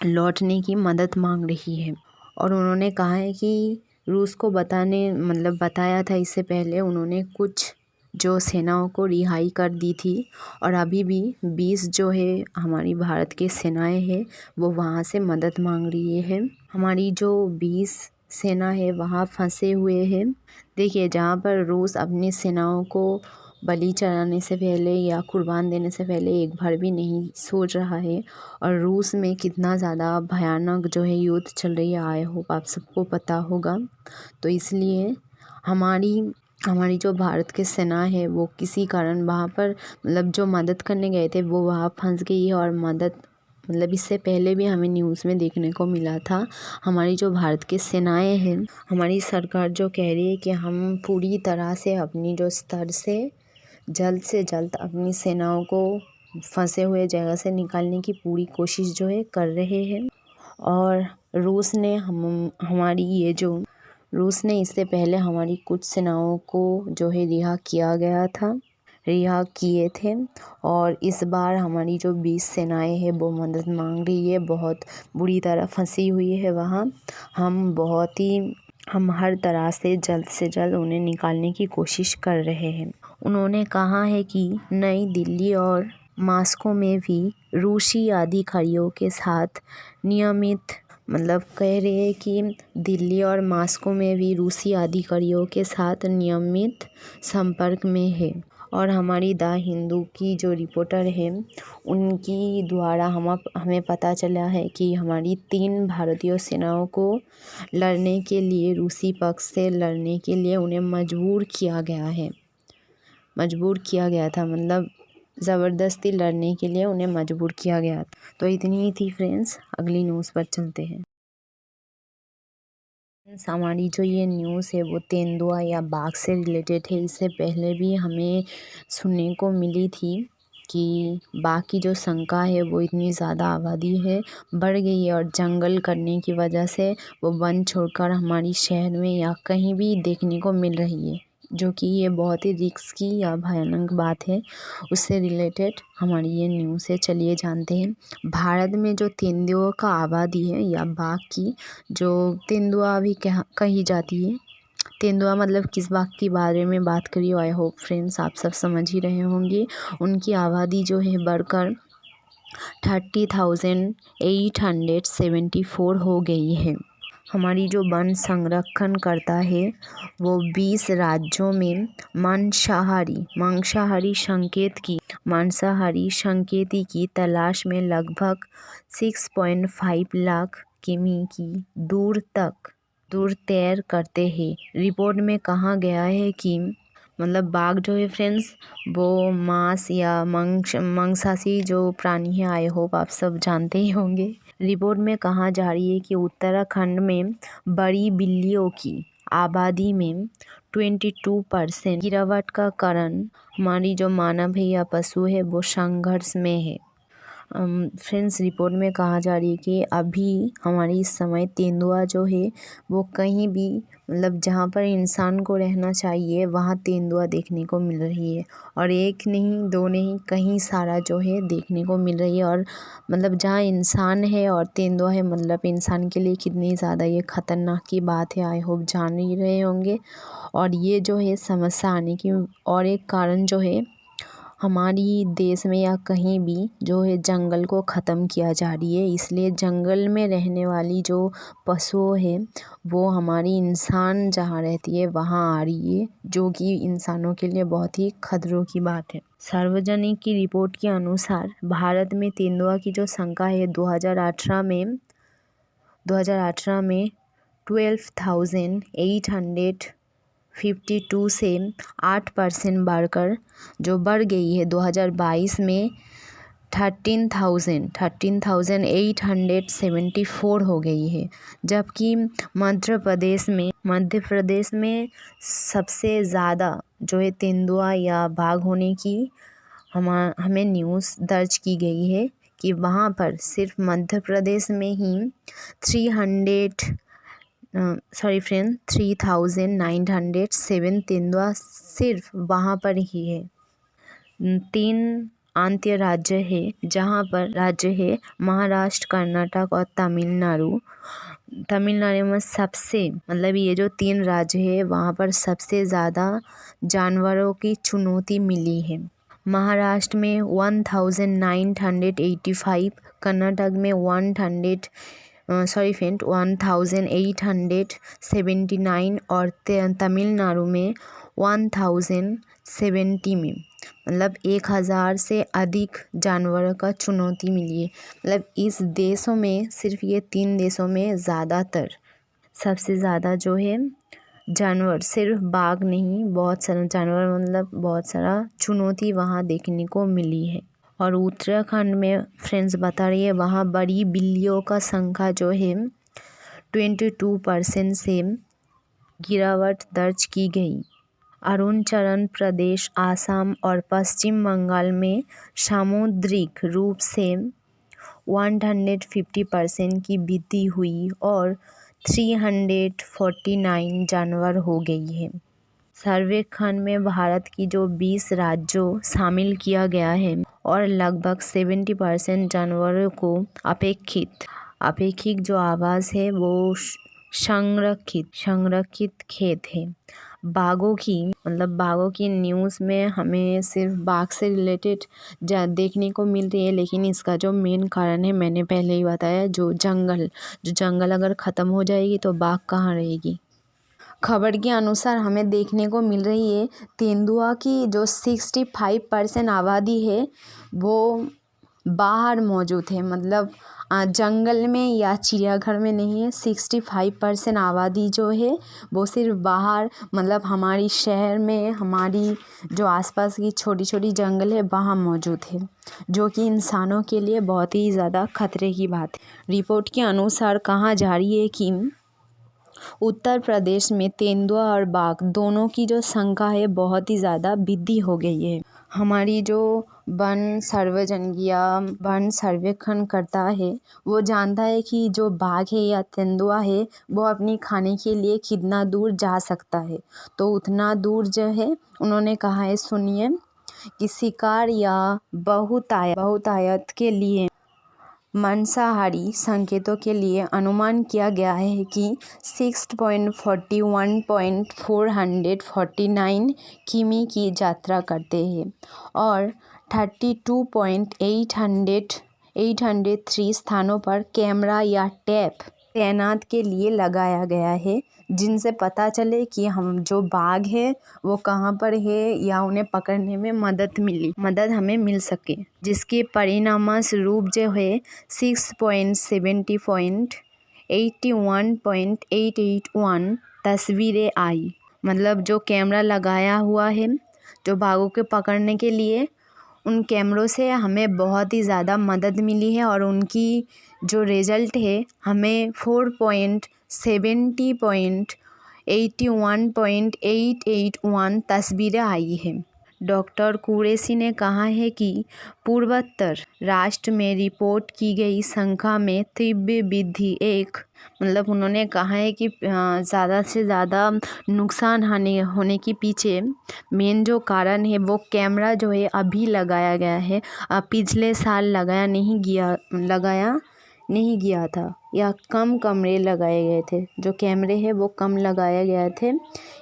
A: लौटने की मदद मांग रही है। और उन्होंने कहा है कि रूस को बताया था इससे पहले उन्होंने कुछ जो सेनाओं को रिहाई कर दी थी, और अभी भी 20 जो है हमारी भारत के सेनाएं हैं वो वहाँ से मदद मांग रही है। हमारी जो 20 सेना है वहाँ फंसे हुए हैं। देखिए, जहाँ पर रूस अपनी सेनाओं को बलि चढ़ाने से पहले या कुर्बान देने से पहले एक बार भी नहीं सोच रहा है, और रूस में कितना ज़्यादा भयानक जो है युद्ध चल रही है, आई होप आप सबको पता होगा। तो इसलिए हमारी जो भारत की सेना है वो किसी कारण वहाँ पर जो मदद करने गए थे वो वहाँ फंस गई है। और मदद इससे पहले भी हमें न्यूज़ में देखने को मिला था। हमारी जो भारत की सेनाएं हैं, हमारी सरकार जो कह रही है कि हम पूरी तरह से अपनी जो स्तर से जल्द अपनी सेनाओं को फंसे हुए जगह से निकालने की पूरी कोशिश जो है कर रहे हैं। और रूस ने इससे पहले हमारी कुछ सेनाओं को जो है रिहा किए थे। और इस बार हमारी जो 20 सेनाएं हैं वो मदद मांग रही है, बहुत बुरी तरह फंसी हुई है वहाँ। हम हर तरह से जल्द उन्हें निकालने की कोशिश कर रहे हैं। उन्होंने कहा है कि नई दिल्ली और मॉस्को में भी रूसी अधिकारियों के साथ नियमित कह रहे हैं कि दिल्ली और मॉस्को में भी रूसी अधिकारियों के साथ नियमित संपर्क में है। और हमारी द हिंदू की जो रिपोर्टर है उनकी द्वारा हमें पता चला है कि हमारी 3 भारतीय सेनाओं को लड़ने के लिए रूसी पक्ष से लड़ने के लिए उन्हें मजबूर किया गया था, ज़बरदस्ती लड़ने के लिए उन्हें मजबूर किया गया था। तो इतनी ही थी फ्रेंड्स, अगली न्यूज़ पर चलते हैं। हमारी जो ये न्यूज़ है वो तेंदुआ या बाघ से रिलेटेड है। इससे पहले भी हमें सुनने को मिली थी कि बाघ की जो संख्या है वो इतनी ज़्यादा आबादी है बढ़ गई है, और जंगल करने की वजह से वो वन छोड़कर हमारी शहर में या कहीं भी देखने को मिल रही है, जो कि ये बहुत ही रिस्की या भयानक बात है। उससे रिलेटेड हमारी ये न्यूज़ है, चलिए जानते हैं। भारत में जो तेंदुओं का आबादी है या बाघ की, जो तेंदुआ भी कही जाती है, तेंदुआ किस बाघ के बारे में बात करी, आई होप फ्रेंड्स आप सब समझ ही रहे होंगे। उनकी आबादी जो है बढ़कर 30,874 हो गई है। हमारी जो वन संरक्षण करता है वो 20 राज्यों में मांसाहारी संकेती की तलाश में लगभग 6.5 लाख किमी की दूर तैर करते हैं। रिपोर्ट में कहा गया है कि बाघ जो है फ्रेंड्स वो मांस या मांसाहारी जो प्राणी है, आई होप आप सब जानते ही होंगे। रिपोर्ट में कहा जा रही है कि उत्तराखंड में बड़ी बिल्लियों की आबादी में 22% गिरावट का कारण हमारी जो मानव है या पशु है वो संघर्ष में है। फ्रेंड्स, रिपोर्ट में कहा जा रही है कि अभी हमारी इस समय तेंदुआ जो है वो कहीं भी जहाँ पर इंसान को रहना चाहिए वहाँ तेंदुआ देखने को मिल रही है। और एक नहीं, दो नहीं, कहीं सारा जो है देखने को मिल रही है। और जहाँ इंसान है और तेंदुआ है, इंसान के लिए कितनी ज़्यादा ये खतरनाक की बात है, आई होप जान ही रहे होंगे। और ये जो है समस्या आने की और एक कारण जो है हमारी देश में या कहीं भी जो है जंगल को ख़त्म किया जा रही है। इसलिए जंगल में रहने वाली जो पशु है वो हमारी इंसान जहाँ रहती है वहाँ आ रही है, जो कि इंसानों के लिए बहुत ही खतरों की बात है। सार्वजनिक की रिपोर्ट के अनुसार भारत में तेंदुआ की जो संख्या है 2018 में 2018 में 12,852 से 8% बढ़कर जो बढ़ गई है 2022 में 13,874 हो गई है। जबकि मध्य प्रदेश में सबसे ज़्यादा जो है तेंदुआ या बाघ होने की हमें न्यूज़ दर्ज की गई है कि वहाँ पर सिर्फ मध्य प्रदेश में ही 3,907 तेंदुआ सिर्फ वहाँ पर ही है। 3 आंतीय राज्य है महाराष्ट्र, कर्नाटक और तमिलनाडु। तमिलनाडु में सबसे मतलब ये जो 3 राज्य है वहाँ पर सबसे ज़्यादा जानवरों की चुनौती मिली है। महाराष्ट्र में 1985, कर्नाटक में 1879 और तमिलनाडु में 1070 में मतलब 1000 से अधिक जानवरों का चुनौती मिली है। मतलब इस देशों में सिर्फ ये 3 देशों में ज़्यादातर सबसे ज़्यादा जो है जानवर, सिर्फ बाघ नहीं बहुत सारा जानवर मतलब बहुत सारा चुनौती वहाँ देखने को मिली है। और उत्तराखंड में फ्रेंड्स बता रही है वहाँ बड़ी बिल्लियों का संख्या जो है 22% से गिरावट दर्ज की गई। अरुणाचल प्रदेश, आसाम और पश्चिम बंगाल में सामुद्रिक रूप से 150% की वृद्धि हुई और 349 जानवर हो गई है। सर्वेक्षण में भारत की जो 20 राज्यों शामिल किया गया है और लगभग 70% जानवरों को अपेक्षित जो आवास है वो संरक्षित खेत है। बाघों की न्यूज़ में हमें सिर्फ बाघ से रिलेटेड देखने को मिल रही है, लेकिन इसका जो मेन कारण है मैंने पहले ही बताया, जो जंगल अगर ख़त्म हो जाएगी तो बाघ कहाँ रहेगी। खबर के अनुसार हमें देखने को मिल रही है तेंदुआ की जो 65% आबादी है वो बाहर मौजूद है, मतलब जंगल में या चिड़ियाघर में नहीं है। 65% आबादी जो है वो सिर्फ बाहर मतलब हमारी शहर में, हमारी जो आसपास की छोटी छोटी जंगल है वहाँ मौजूद है, जो कि इंसानों के लिए बहुत ही ज़्यादा खतरे की बात है। रिपोर्ट के अनुसार कहा जा रही है कि उत्तर प्रदेश में तेंदुआ और बाघ दोनों की जो संख्या है बहुत ही ज़्यादा वृद्धि हो गई है। हमारी जो वन सर्वेक्षण करता है वो जानता है कि जो बाघ है या तेंदुआ है वो अपनी खाने के लिए कितना दूर जा सकता है। तो उतना दूर जो है उन्होंने कहा है, सुनिए, कि शिकार या बहुतायत के लिए मांसाहारी संकेतों के लिए अनुमान किया गया है कि 6.41.449 किमी की यात्रा करते हैं और 32.803 स्थानों पर कैमरा या टैप तैनात के लिए लगाया गया है, जिनसे पता चले कि हम जो बाघ है वो कहाँ पर है या उन्हें पकड़ने में मदद हमें मिल सके। जिसके परिणामस्वरूप जो है 6.70.81.881 तस्वीरें आई। मतलब जो कैमरा लगाया हुआ है जो बाघों के पकड़ने के लिए, उन कैमरों से हमें बहुत ही ज़्यादा मदद मिली है और उनकी जो रिज़ल्ट है हमें 4.70.81.881 तस्वीरें आई है। डॉक्टर कुरैशी ने कहा है कि पूर्वोत्तर राष्ट्र में रिपोर्ट की गई संख्या में तीव्र वृद्धि मतलब उन्होंने कहा है कि ज़्यादा से ज़्यादा नुकसान होने के पीछे मेन जो कारण है वो कैमरा जो है अभी लगाया गया है, पिछले साल लगाया नहीं गया था या कम कैमरे लगाए गए थे। जो कैमरे हैं वो कम लगाए गए थे,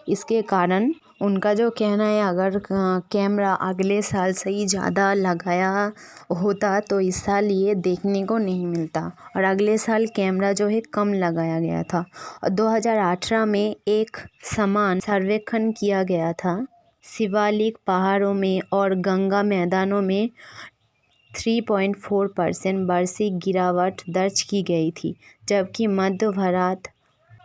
A: इसके कारण उनका जो कहना है अगर कैमरा अगले साल से ही ज़्यादा लगाया होता तो इस साल ये देखने को नहीं मिलता, और अगले साल कैमरा जो है कम लगाया गया था। और 2018 में एक समान सर्वेक्षण किया गया था शिवालिक पहाड़ों में और गंगा मैदानों में 3.4% वार्षिक गिरावट दर्ज की गई थी, जबकि मध्य भारत,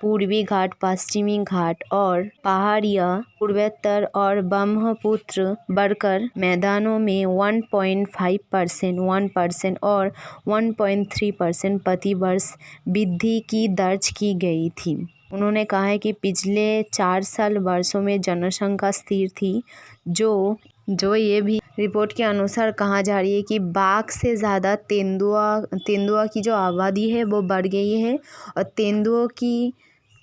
A: पूर्वी घाट, पश्चिमी घाट और पहाड़िया पूर्वोत्तर और ब्रह्मपुत्र बढ़कर मैदानों में 1.5%, 1% और 1.3% प्रति वर्ष वृद्धि की दर्ज की गई थी। उन्होंने कहा है कि पिछले 4 वर्षों में जनसंख्या स्थिर थी, जो ये भी रिपोर्ट के अनुसार कहा जा रही है कि बाघ से ज़्यादा तेंदुआ की जो आबादी है वो बढ़ गई है, और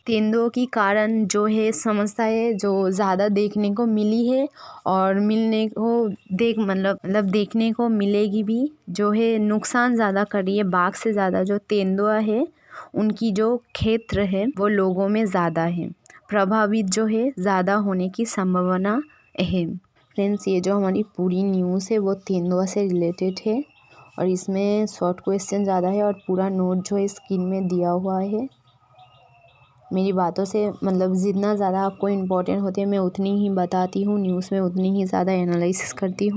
A: तेंदुओं की कारण जो है समस्याएं जो ज़्यादा देखने को मिली है और देखने को मिलेगी भी, जो है नुकसान ज़्यादा कर रही है। बाघ से ज़्यादा जो तेंदुआ है उनकी जो क्षेत्र है वो लोगों में ज़्यादा है, प्रभावित जो है ज़्यादा होने की संभावना है। फ्रेंड्स, ये जो हमारी पूरी न्यूज़ है वो तेंदुआ से रिलेटेड है, और इसमें शॉर्ट क्वेश्चन ज़्यादा है और पूरा नोट जो है स्क्रीन में दिया हुआ है। मेरी बातों से जितना ज़्यादा आपको इम्पोर्टेंट होते हैं मैं उतनी ही बताती हूँ, न्यूज़ में उतनी ही ज़्यादा एनालिसिस करती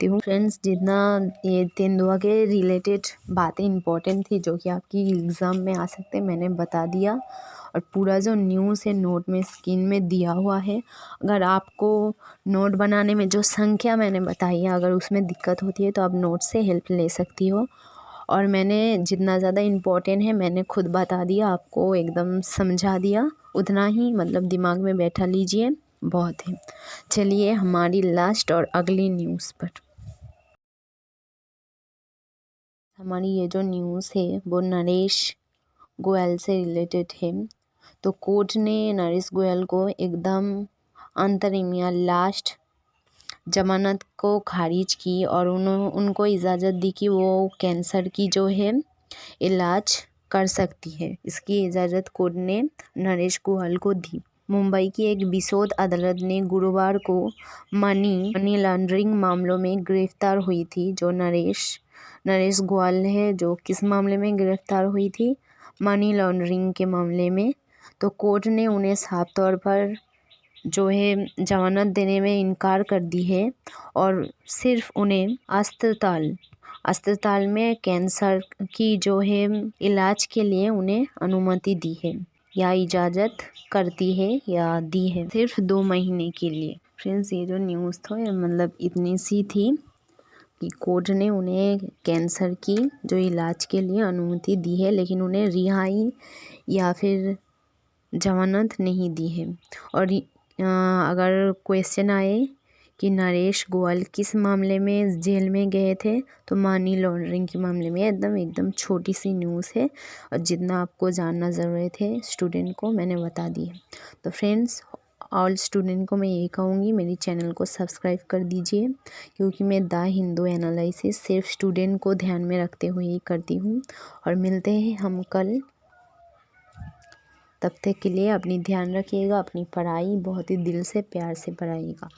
A: हूँ, फ्रेंड्स, जितना ये तेंदुआ के रिलेटेड बातें इम्पोर्टेंट थी जो कि आपकी एग्ज़ाम में आ सकते मैंने बता दिया, और पूरा जो न्यूज़ है नोट में स्क्रीन में दिया हुआ है। अगर आपको नोट बनाने में जो संख्या मैंने बताई है अगर उसमें दिक्कत होती है तो आप नोट से हेल्प ले सकती हो, और मैंने जितना ज़्यादा इम्पोर्टेंट है मैंने खुद बता दिया, आपको एकदम समझा दिया, उतना ही दिमाग में बैठा लीजिए, बहुत है। चलिए हमारी लास्ट और अगली न्यूज़ पर। हमारी ये जो न्यूज़ है वो नरेश गोयल से रिलेटेड है। तो कोर्ट ने नरेश गोयल को एकदम अंतरिम या लास्ट जमानत को खारिज की और उनको इजाज़त दी कि वो कैंसर की जो है इलाज कर सकती है। इसकी इजाज़त कोर्ट ने नरेश गोयल को दी। मुंबई की एक विशोध अदालत ने गुरुवार को मनी लॉन्ड्रिंग मामलों में गिरफ्तार हुई थी जो नरेश गोयल है, जो किस मामले में गिरफ्तार हुई थी, मनी लॉन्ड्रिंग के मामले में। तो कोर्ट ने उन्हें साफ तौर पर जो है जमानत देने में इनकार कर दी है, और सिर्फ उन्हें अस्पताल में कैंसर की जो है इलाज के लिए उन्हें अनुमति दी है, या इजाज़त करती है या दी है, सिर्फ 2 महीने के लिए। फ्रेंड्स, ये जो न्यूज़ था इतनी सी थी कि कोर्ट ने उन्हें कैंसर की जो इलाज के लिए अनुमति दी है, लेकिन उन्हें रिहाई या फिर जमानत नहीं दी है। और अगर क्वेश्चन आए कि नरेश गोयल किस मामले में जेल में गए थे, तो मनी लॉन्ड्रिंग के मामले में। एकदम छोटी सी न्यूज़ है, और जितना आपको जानना ज़रूरत है स्टूडेंट को मैंने बता दी है। तो फ्रेंड्स, ऑल स्टूडेंट को मैं यही कहूँगी, मेरी चैनल को सब्सक्राइब कर दीजिए, क्योंकि मैं द हिंदू एनालिसिस सिर्फ स्टूडेंट को ध्यान में रखते हुए ही करती हूँ। और मिलते हैं हम कल, तब तक के लिए अपनी ध्यान रखिएगा, अपनी पढ़ाई बहुत ही दिल से प्यार से पढ़ाइएगा।